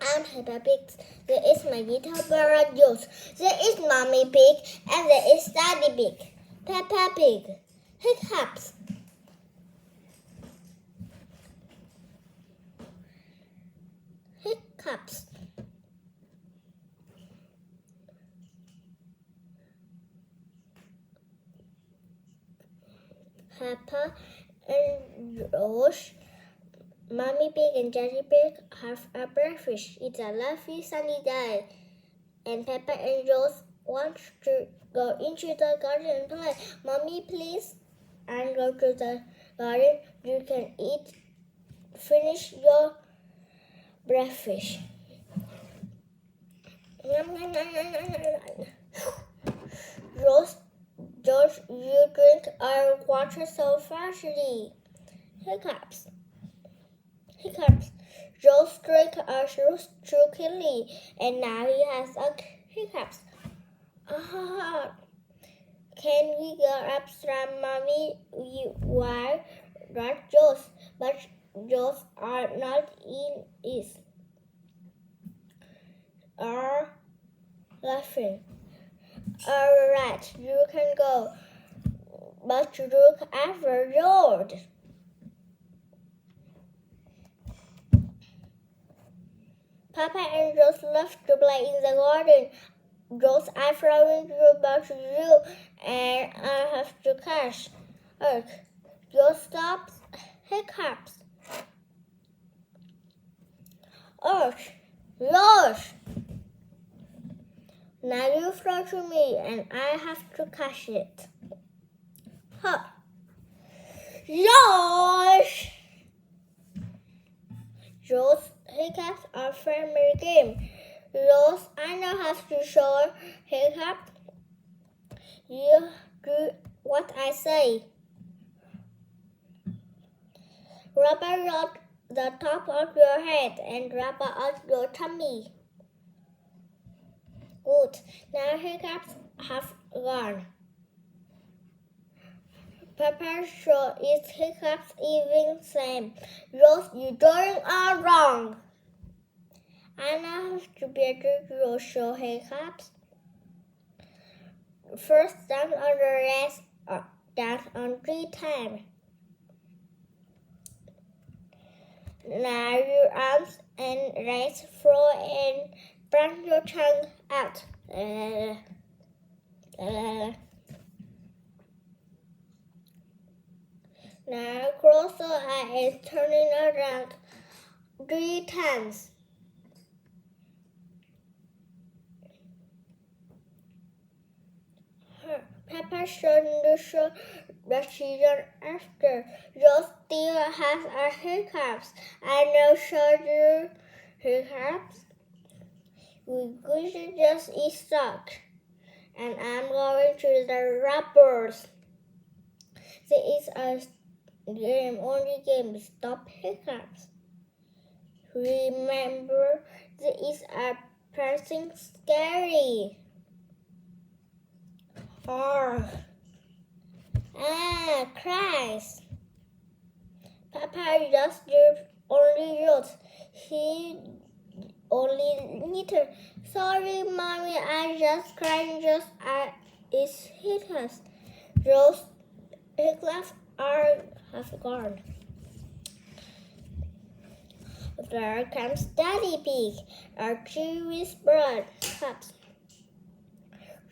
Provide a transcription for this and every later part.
I'm Peppa Pig. There is my little brother Jules. There is Mommy Pig, and there is Daddy Pig. Peppa Pig. Hiccups. Hiccups. Peppa and Rose. Mommy Pig and Daddy Pig have a breakfast. It's a lovely sunny day, and Peppa and Rose want to go into the garden and play. Mommy, please, and go to the garden. You can finish your breakfast. Rose, don't you drink our water so fastly? Hiccups. Hiccups. Rose drank our juice too quickly, and now he has a hiccups. Can we go upstairs, Mommy? You are not Joes, but Joes are not in it. Are laughing. All right, you can go, but look after the road. Peppa and Rose love to play in the garden. Rose, I'm throwing you back to you, and I have to catch. Look, Rose stops. Hiccups. Rose. Now you throw to me, and I have to catch it. Huh. Rose. Rose, Hiccups are family game. Rose, I know how to show Hiccups. You do what I say. Rub around the top of your head and rub out your tummy. Good. Now Hiccups have gone. Peppa sure is Hiccups even same. Rose, you doing all wrong. I now have to be able to show Hiccups. First down on the rest, down on 3 times. Now your arms and legs floor and bring your tongue out. Now close your eyes and turn it around 3 times. Peppa showed the show that she done after. Rose still has a hiccups. I know show hiccups. We could just eat stuck. And I'm going to the rubbers. There is a game, only game, stop hiccups. Remember, there is a person scary. Cries. Peppa just did only Rose. He only knitted. Sorry, Mommy, I just cried just it's hiccups. Rose hiccups have gone. There comes Daddy Pig, our chewy bird.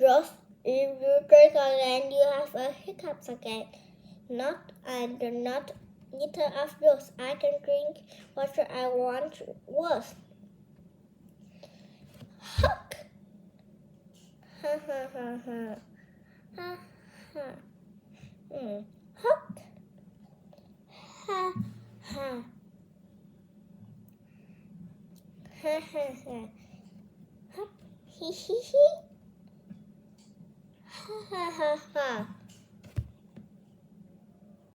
Rose, if you drink again, you have a hiccups again. I do not eat of yours. I can drink water I want was. Huck! Ha ha ha ha. Ha ha. Huck! Ha ha. Ha ha ha. Huck! Hee hee hee. Ha ha ha ha.